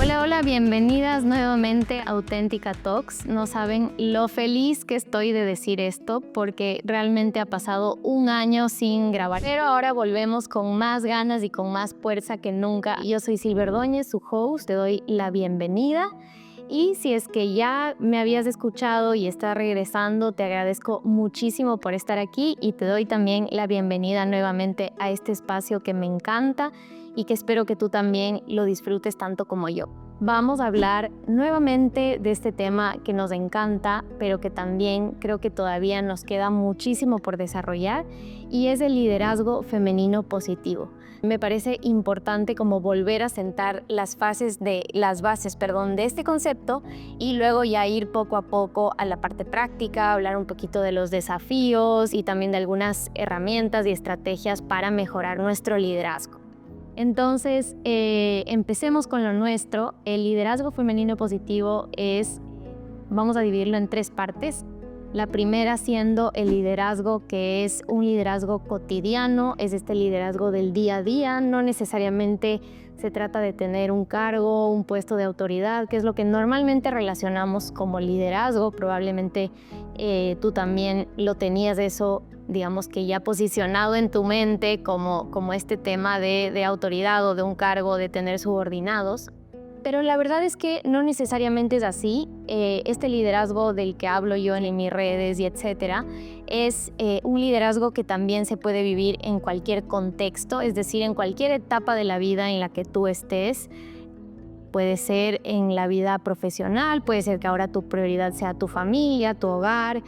Hola, hola, bienvenidas nuevamente a Auténtica Talks. No saben lo feliz que estoy de decir esto porque realmente ha pasado un año sin grabar. Pero ahora volvemos con más ganas y con más fuerza que nunca. Yo soy Silver Ordóñez, su host, te doy la bienvenida. Y si es que ya me habías escuchado y estás regresando, te agradezco muchísimo por estar aquí y te doy también la bienvenida nuevamente a este espacio que me encanta y que espero que tú también lo disfrutes tanto como yo. Vamos a hablar nuevamente de este tema que nos encanta, pero que también creo que todavía nos queda muchísimo por desarrollar, y es el liderazgo femenino positivo. Me parece importante como volver a sentar las bases de este concepto y luego ya ir poco a poco a la parte práctica, hablar un poquito de los desafíos y también de algunas herramientas y estrategias para mejorar nuestro liderazgo. Entonces, empecemos con lo nuestro. El liderazgo femenino positivo vamos a dividirlo en 3 partes. La primera siendo el liderazgo que es un liderazgo cotidiano, es este liderazgo del día a día, no necesariamente se trata de tener un cargo, un puesto de autoridad, que es lo que normalmente relacionamos como liderazgo. Probablemente tú también lo tenías eso, digamos que ya posicionado en tu mente como este tema de autoridad o de un cargo, de tener subordinados. Pero la verdad es que no necesariamente es así. Este liderazgo del que hablo yo en mis redes y etcétera es un liderazgo que también se puede vivir en cualquier contexto, es decir, en cualquier etapa de la vida en la que tú estés. Puede ser en la vida profesional, puede ser que ahora tu prioridad sea tu familia, tu hogar,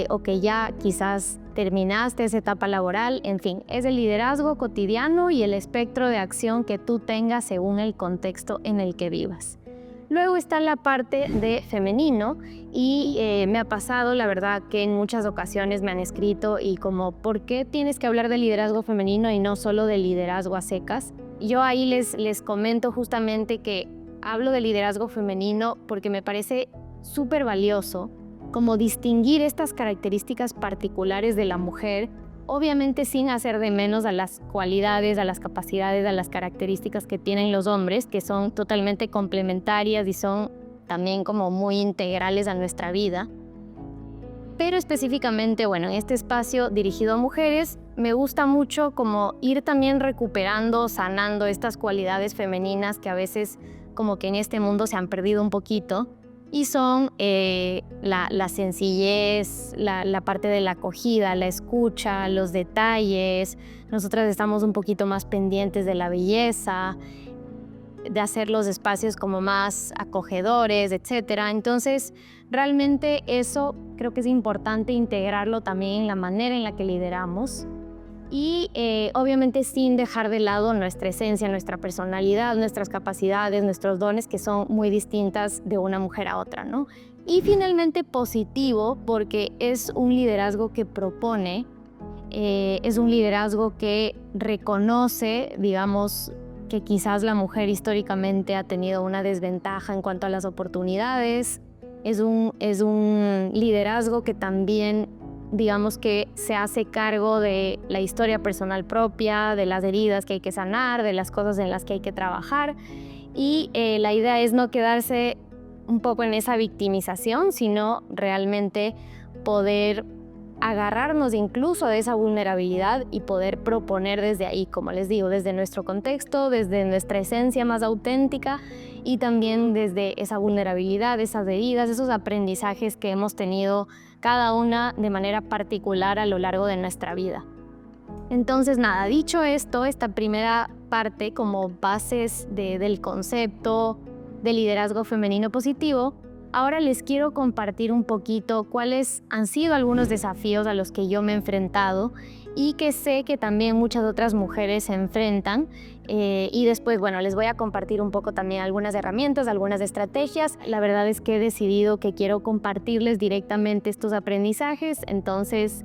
o que ya quizás terminaste esa etapa laboral. En fin, es el liderazgo cotidiano y el espectro de acción que tú tengas según el contexto en el que vivas. Luego está la parte de femenino y me ha pasado, la verdad, que en muchas ocasiones me han escrito y como, ¿por qué tienes que hablar de liderazgo femenino y no solo de liderazgo a secas? Yo ahí les comento justamente que hablo de liderazgo femenino porque me parece súper valioso como distinguir estas características particulares de la mujer, obviamente sin hacer de menos a las cualidades, a las capacidades, a las características que tienen los hombres, que son totalmente complementarias y son también como muy integrales a nuestra vida. Pero específicamente, bueno, en este espacio dirigido a mujeres, me gusta mucho como ir también recuperando, sanando estas cualidades femeninas que a veces como que en este mundo se han perdido un poquito, y son la sencillez, la parte de la acogida, la escucha, los detalles. Nosotras estamos un poquito más pendientes de la belleza, de hacer los espacios como más acogedores, etcétera. Entonces, realmente eso creo que es importante integrarlo también en la manera en la que lideramos y obviamente sin dejar de lado nuestra esencia, nuestra personalidad, nuestras capacidades, nuestros dones, que son muy distintas de una mujer a otra, ¿no? Y finalmente positivo, porque es un liderazgo que propone, es un liderazgo que reconoce, digamos, que quizás la mujer históricamente ha tenido una desventaja en cuanto a las oportunidades. Es un liderazgo que también, digamos, que se hace cargo de la historia personal propia, de las heridas que hay que sanar, de las cosas en las que hay que trabajar. Y la idea es no quedarse un poco en esa victimización, sino realmente poder agarrarnos incluso de esa vulnerabilidad y poder proponer desde ahí, como les digo, desde nuestro contexto, desde nuestra esencia más auténtica y también desde esa vulnerabilidad, esas heridas, esos aprendizajes que hemos tenido cada una de manera particular a lo largo de nuestra vida. Entonces, nada, dicho esto, esta primera parte como bases del concepto de liderazgo femenino positivo, ahora les quiero compartir un poquito cuáles han sido algunos desafíos a los que yo me he enfrentado y que sé que también muchas otras mujeres se enfrentan. Y después, bueno, les voy a compartir un poco también algunas herramientas, algunas estrategias. La verdad es que he decidido que quiero compartirles directamente estos aprendizajes, entonces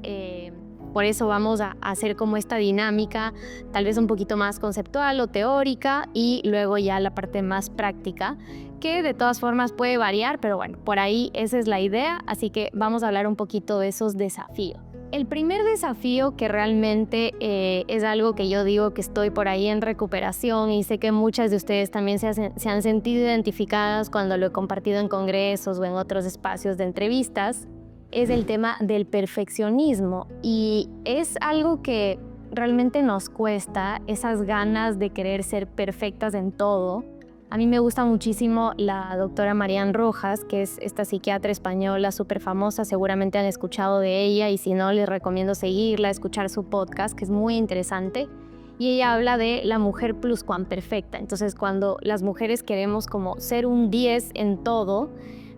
por eso vamos a hacer como esta dinámica, tal vez un poquito más conceptual o teórica, y luego ya la parte más práctica, que de todas formas puede variar, pero bueno, por ahí esa es la idea, así que vamos a hablar un poquito de esos desafíos. El primer desafío que realmente es algo que yo digo que estoy por ahí en recuperación y sé que muchas de ustedes también se han sentido identificadas cuando lo he compartido en congresos o en otros espacios de entrevistas, es el tema del perfeccionismo. Y es algo que realmente nos cuesta, esas ganas de querer ser perfectas en todo. A mí me gusta muchísimo la doctora Marian Rojas, que es esta psiquiatra española súper famosa, seguramente han escuchado de ella y si no les recomiendo seguirla, escuchar su podcast, que es muy interesante. Y ella habla de la mujer pluscuamperfecta. Entonces cuando las mujeres queremos como ser un 10 en todo,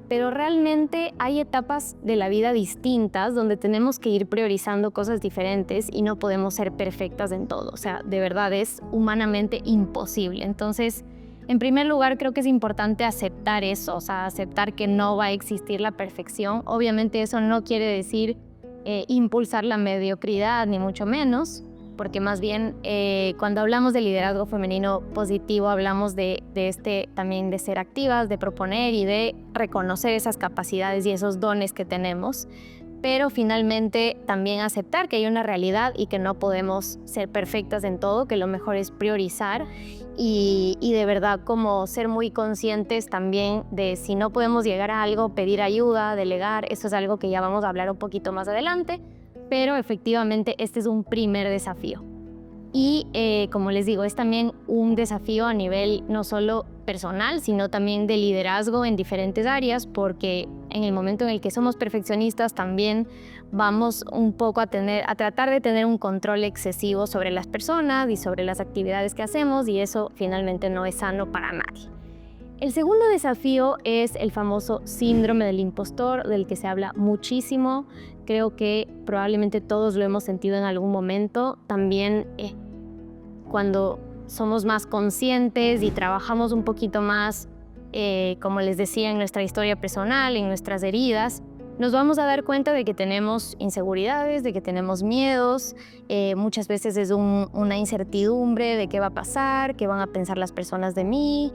pero realmente hay etapas de la vida distintas donde tenemos que ir priorizando cosas diferentes y no podemos ser perfectas en todo. O sea, de verdad es humanamente imposible. Entonces, en primer lugar, creo que es importante aceptar eso, o sea, aceptar que no va a existir la perfección. Obviamente eso no quiere decir impulsar la mediocridad, ni mucho menos, porque más bien cuando hablamos de liderazgo femenino positivo, hablamos de también de ser activas, de proponer y de reconocer esas capacidades y esos dones que tenemos, pero finalmente también aceptar que hay una realidad y que no podemos ser perfectas en todo, que lo mejor es priorizar y de verdad como ser muy conscientes también de si no podemos llegar a algo, pedir ayuda, delegar. Eso es algo que ya vamos a hablar un poquito más adelante, pero efectivamente este es un primer desafío. Y como les digo, es también un desafío a nivel no solo personal, sino también de liderazgo en diferentes áreas, porque en el momento en el que somos perfeccionistas también vamos un poco a tratar de tener un control excesivo sobre las personas y sobre las actividades que hacemos, y eso finalmente no es sano para nadie. El segundo desafío es el famoso síndrome del impostor, del que se habla muchísimo. Creo que probablemente todos lo hemos sentido en algún momento. También cuando somos más conscientes y trabajamos un poquito más, como les decía, en nuestra historia personal, en nuestras heridas, nos vamos a dar cuenta de que tenemos inseguridades, de que tenemos miedos. Muchas veces es una incertidumbre de qué va a pasar, qué van a pensar las personas de mí.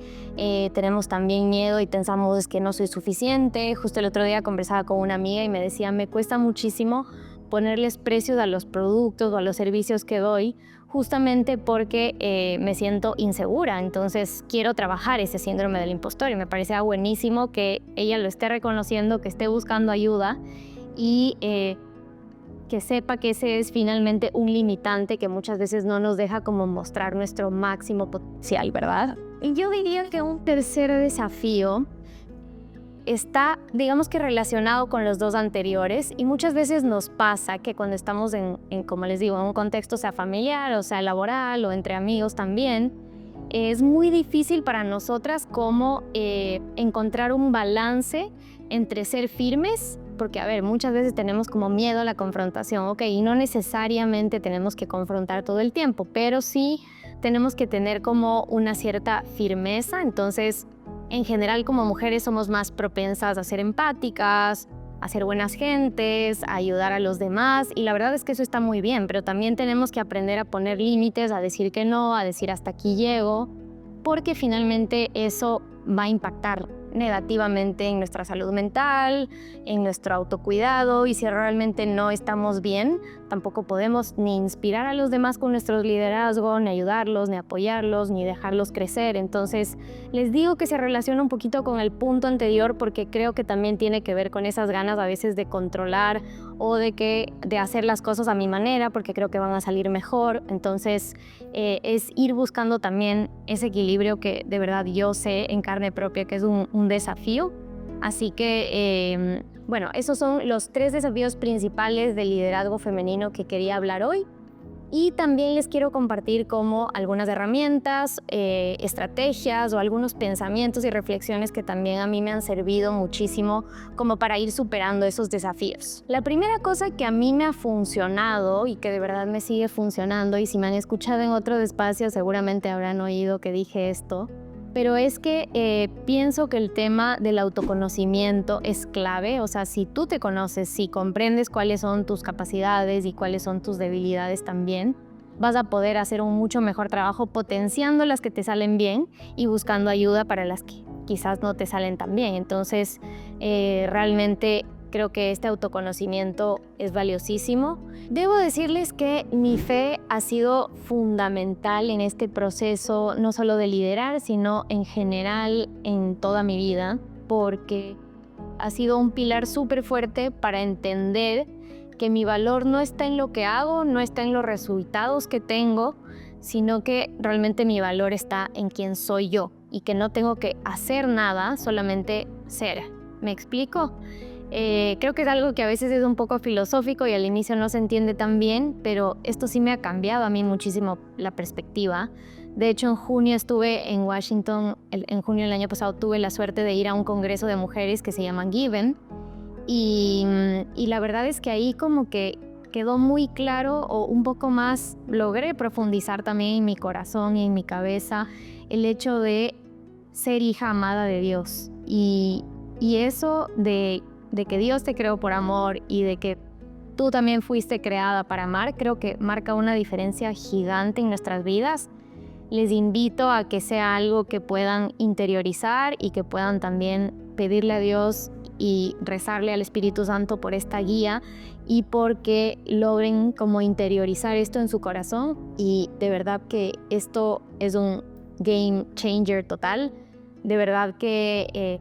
Tenemos también miedo y pensamos que no soy suficiente. Justo el otro día conversaba con una amiga y me decía, me cuesta muchísimo ponerles precios a los productos o a los servicios que doy, justamente porque me siento insegura. Entonces quiero trabajar ese síndrome del impostor y me parecía buenísimo que ella lo esté reconociendo, que esté buscando ayuda y que sepa que ese es finalmente un limitante que muchas veces no nos deja como mostrar nuestro máximo potencial, ¿verdad? Y yo diría que un tercer desafío está, digamos que relacionado con los dos anteriores, y muchas veces nos pasa que cuando estamos como les digo, en un contexto sea familiar o sea laboral o entre amigos también, es muy difícil para nosotras como encontrar un balance entre ser firmes, porque a ver, muchas veces tenemos como miedo a la confrontación, ok, y no necesariamente tenemos que confrontar todo el tiempo, pero sí tenemos que tener como una cierta firmeza. Entonces, en general, como mujeres somos más propensas a ser empáticas, a ser buenas gentes, a ayudar a los demás, y la verdad es que eso está muy bien, pero también tenemos que aprender a poner límites, a decir que no, a decir hasta aquí llego, porque finalmente eso va a impactar negativamente en nuestra salud mental, en nuestro autocuidado, y si realmente no estamos bien, tampoco podemos ni inspirar a los demás con nuestro liderazgo, ni ayudarlos, ni apoyarlos, ni dejarlos crecer. Entonces, les digo que se relaciona un poquito con el punto anterior porque creo que también tiene que ver con esas ganas a veces de controlar o de hacer las cosas a mi manera porque creo que van a salir mejor. Entonces, es ir buscando también ese equilibrio que de verdad yo sé en carne propia que es un desafío. Así que, bueno, esos son los 3 desafíos principales del liderazgo femenino que quería hablar hoy. Y también les quiero compartir como algunas herramientas, estrategias o algunos pensamientos y reflexiones que también a mí me han servido muchísimo como para ir superando esos desafíos. La primera cosa que a mí me ha funcionado y que de verdad me sigue funcionando, y si me han escuchado en otros espacios seguramente habrán oído que dije esto, pero es que pienso que el tema del autoconocimiento es clave. O sea, si tú te conoces, si comprendes cuáles son tus capacidades y cuáles son tus debilidades también, vas a poder hacer un mucho mejor trabajo potenciando las que te salen bien y buscando ayuda para las que quizás no te salen tan bien. Entonces, realmente creo que este autoconocimiento es valiosísimo. Debo decirles que mi fe ha sido fundamental en este proceso, no solo de liderar, sino en general en toda mi vida, porque ha sido un pilar súper fuerte para entender que mi valor no está en lo que hago, no está en los resultados que tengo, sino que realmente mi valor está en quién soy yo y que no tengo que hacer nada, solamente ser. ¿Me explico? Creo que es algo que a veces es un poco filosófico y al inicio no se entiende tan bien, pero esto sí me ha cambiado a mí muchísimo la perspectiva. De hecho, en junio estuve en Washington, en junio del año pasado tuve la suerte de ir a un congreso de mujeres que se llama Given y la verdad es que ahí como que quedó muy claro o un poco más, logré profundizar también en mi corazón y en mi cabeza el hecho de ser hija amada de Dios y eso de que Dios te creó por amor y de que tú también fuiste creada para amar, creo que marca una diferencia gigante en nuestras vidas. Les invito a que sea algo que puedan interiorizar y que puedan también pedirle a Dios y rezarle al Espíritu Santo por esta guía y porque logren como interiorizar esto en su corazón. Y de verdad que esto es un game changer total. De verdad que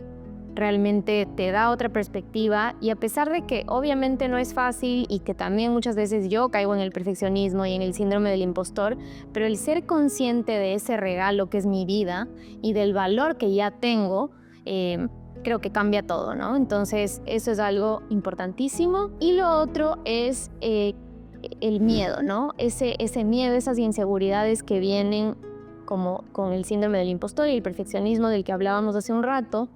realmente te da otra perspectiva y a pesar de que obviamente no es fácil y que también muchas veces yo caigo en el perfeccionismo y en el síndrome del impostor, pero el ser consciente de ese regalo que es mi vida y del valor que ya tengo, creo que cambia todo, ¿no? Entonces eso es algo importantísimo. Y lo otro es el miedo, ¿no? Ese miedo, esas inseguridades que vienen como con el síndrome del impostor y el perfeccionismo del que hablábamos hace un rato,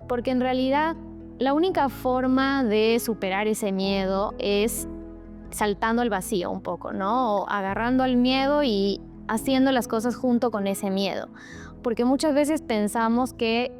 porque en realidad la única forma de superar ese miedo es saltando al vacío un poco, ¿no? O agarrando al miedo y haciendo las cosas junto con ese miedo. Porque muchas veces pensamos que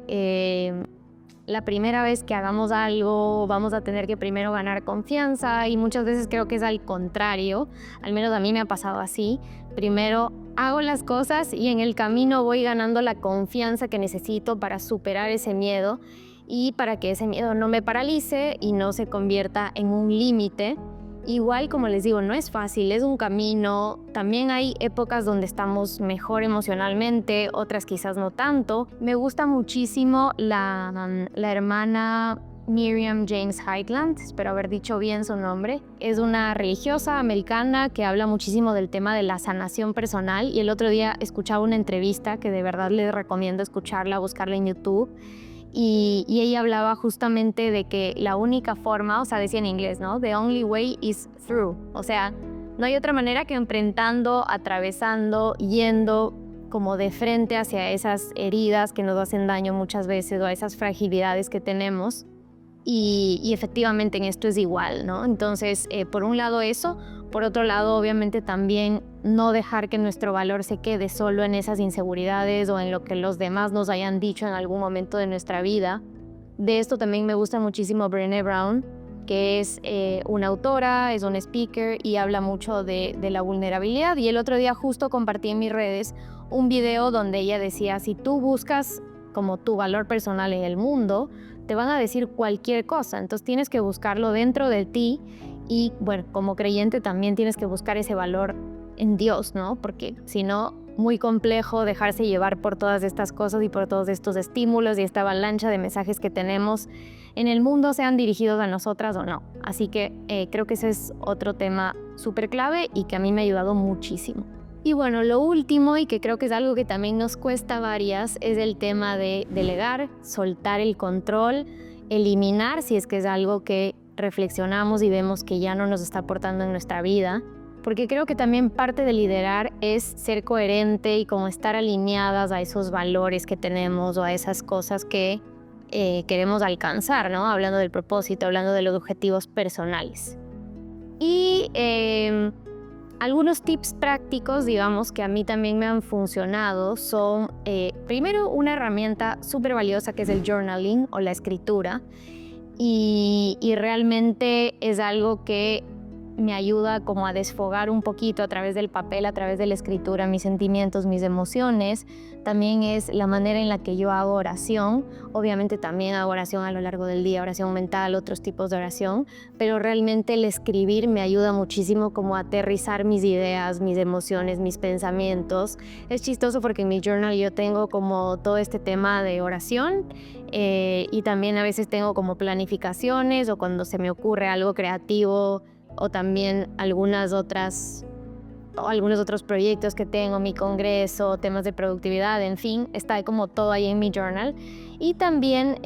la primera vez que hagamos algo vamos a tener que primero ganar confianza y muchas veces creo que es al contrario, al menos a mí me ha pasado así. Primero hago las cosas y en el camino voy ganando la confianza que necesito para superar ese miedo y para que ese miedo no me paralice y no se convierta en un límite. Igual, como les digo, no es fácil, es un camino. También hay épocas donde estamos mejor emocionalmente, otras quizás no tanto. Me gusta muchísimo la hermana Miriam James Heigland, espero haber dicho bien su nombre. Es una religiosa americana que habla muchísimo del tema de la sanación personal y el otro día escuchaba una entrevista que de verdad les recomiendo escucharla, buscarla en YouTube. Y ella hablaba justamente de que la única forma, o sea, decía en inglés, ¿no? The only way is through. O sea, no hay otra manera que enfrentando, atravesando, yendo como de frente hacia esas heridas que nos hacen daño muchas veces o a esas fragilidades que tenemos. Y efectivamente en esto es igual, ¿no? Entonces, por un lado eso, por otro lado, obviamente también no dejar que nuestro valor se quede solo en esas inseguridades o en lo que los demás nos hayan dicho en algún momento de nuestra vida. De esto también me gusta muchísimo Brené Brown, que es una autora, es un speaker y habla mucho de la vulnerabilidad. Y el otro día justo compartí en mis redes un video donde ella decía, si tú buscas como tu valor personal en el mundo, te van a decir cualquier cosa, entonces tienes que buscarlo dentro de ti y bueno, como creyente también tienes que buscar ese valor en Dios, ¿no? Porque si no, muy complejo dejarse llevar por todas estas cosas y por todos estos estímulos y esta avalancha de mensajes que tenemos en el mundo, sean dirigidos a nosotras o no. Así que creo que ese es otro tema súper clave y que a mí me ha ayudado muchísimo. Y bueno, lo último, y que creo que es algo que también nos cuesta varias, es el tema de delegar, soltar el control, eliminar si es que es algo que reflexionamos y vemos que ya no nos está aportando en nuestra vida. Porque creo que también parte de liderar es ser coherente y como estar alineadas a esos valores que tenemos o a esas cosas que queremos alcanzar, ¿no? Hablando del propósito, hablando de los objetivos personales. Y algunos tips prácticos, digamos, que a mí también me han funcionado son, primero, una herramienta súper valiosa que es el journaling o la escritura. Y realmente es algo que me ayuda como a desfogar un poquito a través del papel, a través de la escritura, mis sentimientos, mis emociones. También es la manera en la que yo hago oración. Obviamente también hago oración a lo largo del día, oración mental, otros tipos de oración, pero realmente el escribir me ayuda muchísimo como a aterrizar mis ideas, mis emociones, mis pensamientos. Es chistoso porque en mi journal yo tengo como todo este tema de oración y también a veces tengo como planificaciones o cuando se me ocurre algo creativo o también algunos otros proyectos que tengo, mi congreso, temas de productividad, en fin, está como todo ahí en mi journal. Y también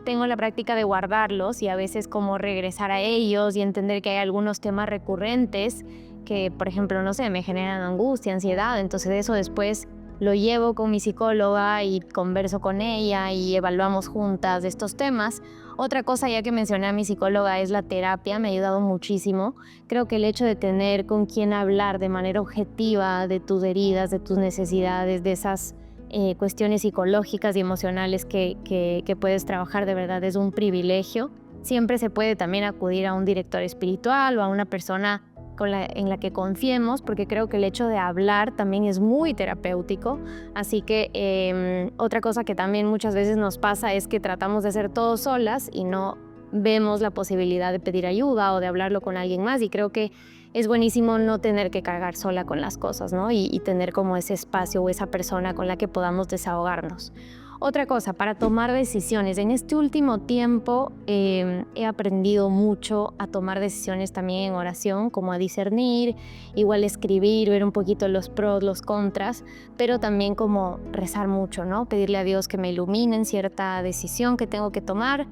tengo la práctica de guardarlos y a veces como regresar a ellos y entender que hay algunos temas recurrentes que, por ejemplo, no sé, me generan angustia, ansiedad, entonces eso después lo llevo con mi psicóloga y converso con ella y evaluamos juntas estos temas. Otra cosa, ya que mencioné a mi psicóloga, es la terapia, me ha ayudado muchísimo. Creo que el hecho de tener con quien hablar de manera objetiva de tus heridas, de tus necesidades, de esas cuestiones psicológicas y emocionales que puedes trabajar, de verdad es un privilegio. Siempre se puede también acudir a un director espiritual o a una persona en la que confiemos, porque creo que el hecho de hablar también es muy terapéutico. Así que otra cosa que también muchas veces nos pasa es que tratamos de hacer todo solas y no vemos la posibilidad de pedir ayuda o de hablarlo con alguien más, y creo que es buenísimo no tener que cargar sola con las cosas, ¿no? Y tener como ese espacio o esa persona con la que podamos desahogarnos. Otra cosa, para tomar decisiones. En este último tiempo he aprendido mucho a tomar decisiones también en oración, como a discernir, igual escribir, ver un poquito los pros, los contras, pero también como rezar mucho, ¿no? Pedirle a Dios que me ilumine en cierta decisión que tengo que tomar.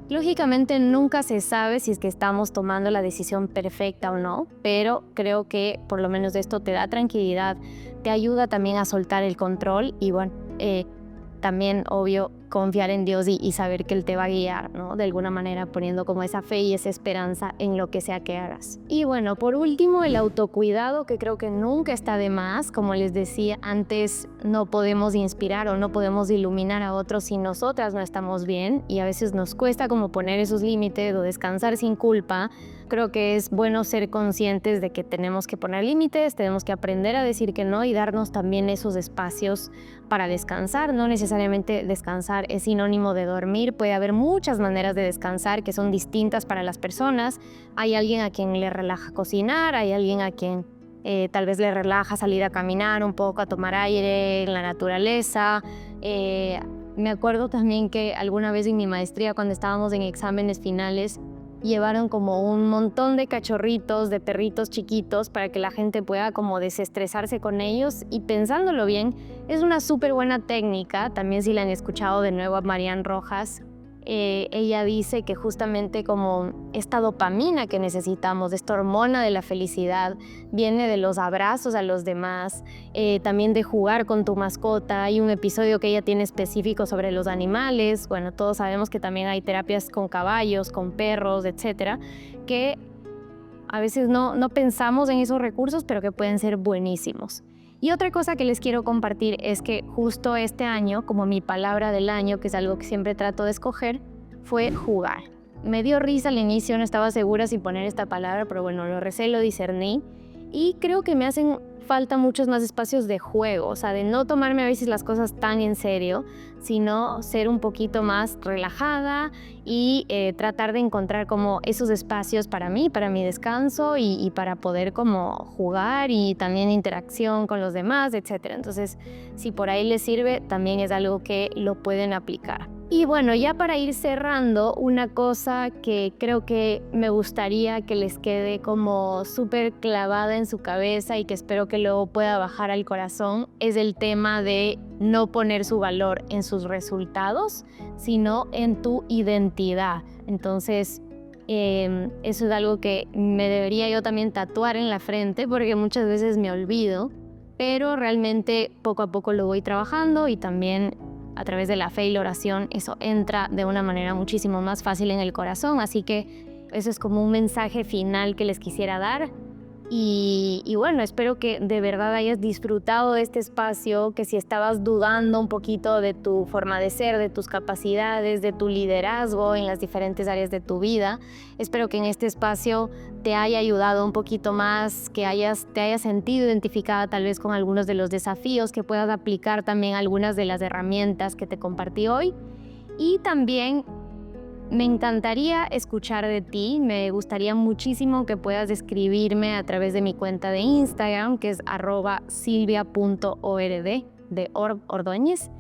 Lógicamente nunca se sabe si es que estamos tomando la decisión perfecta o no, pero creo que por lo menos esto te da tranquilidad, te ayuda también a soltar el control y bueno, también, obvio, confiar en Dios y saber que Él te va a guiar, ¿no? De alguna manera poniendo como esa fe y esa esperanza en lo que sea que hagas. Y bueno, por último, el autocuidado, que creo que nunca está de más. Como les decía antes, no podemos inspirar o no podemos iluminar a otros si nosotras no estamos bien, y a veces nos cuesta como poner esos límites o descansar sin culpa. Creo que es bueno ser conscientes de que tenemos que poner límites, tenemos que aprender a decir que no y darnos también esos espacios para descansar. No necesariamente descansar es sinónimo de dormir, puede haber muchas maneras de descansar que son distintas para las personas. Hay alguien a quien le relaja cocinar, hay alguien a quien tal vez le relaja salir a caminar un poco, a tomar aire en la naturaleza. Me acuerdo también que alguna vez en mi maestría, cuando estábamos en exámenes finales, llevaron como un montón de cachorritos, de perritos chiquitos para que la gente pueda como desestresarse con ellos, y pensándolo bien, es una súper buena técnica. También si la han escuchado de nuevo a Marian Rojas, ella dice que justamente como esta dopamina que necesitamos, esta hormona de la felicidad, viene de los abrazos a los demás, también de jugar con tu mascota. Hay un episodio que ella tiene específico sobre los animales. Bueno, todos sabemos que también hay terapias con caballos, con perros, etcétera, que a veces no pensamos en esos recursos, pero que pueden ser buenísimos. Y otra cosa que les quiero compartir es que justo este año, como mi palabra del año, que es algo que siempre trato de escoger, fue jugar. Me dio risa al inicio, no estaba segura si poner esta palabra, pero bueno, lo recé, lo discerní. Y creo que me hacen falta muchos más espacios de juego, o sea, de no tomarme a veces las cosas tan en serio, sino ser un poquito más relajada y tratar de encontrar como esos espacios para mí, para mi descanso y para poder como jugar y también interacción con los demás, etc. Entonces, si por ahí les sirve, también es algo que lo pueden aplicar. Y bueno, ya para ir cerrando, una cosa que creo que me gustaría que les quede como súper clavada en su cabeza y que espero que luego pueda bajar al corazón, es el tema de no poner su valor en sus resultados, sino en tu identidad. Entonces, eso es algo que me debería yo también tatuar en la frente, porque muchas veces me olvido, pero realmente poco a poco lo voy trabajando, y también a través de la fe y la oración eso entra de una manera muchísimo más fácil en el corazón. Así que eso es como un mensaje final que les quisiera dar. Y bueno, espero que de verdad hayas disfrutado de este espacio, que si estabas dudando un poquito de tu forma de ser, de tus capacidades, de tu liderazgo en las diferentes áreas de tu vida, espero que en este espacio te haya ayudado un poquito más, que te hayas sentido identificada tal vez con algunos de los desafíos, que puedas aplicar también algunas de las herramientas que te compartí hoy. Y también me encantaría escuchar de ti, me gustaría muchísimo que puedas escribirme a través de mi cuenta de Instagram, que es @silvia.ord, de Ordóñez,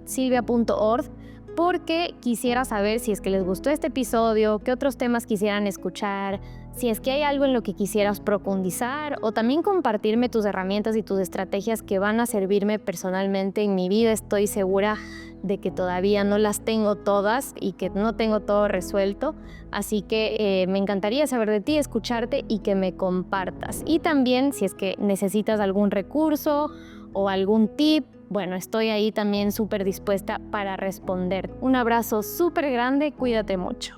silvia.ord, porque quisiera saber si es que les gustó este episodio, qué otros temas quisieran escuchar, si es que hay algo en lo que quisieras profundizar o también compartirme tus herramientas y tus estrategias que van a servirme personalmente en mi vida. Estoy segura de que todavía no las tengo todas y que no tengo todo resuelto, así que me encantaría saber de ti, escucharte y que me compartas. Y también si es que necesitas algún recurso o algún tip, bueno, estoy ahí también súper dispuesta para responder. Un abrazo súper grande, cuídate mucho.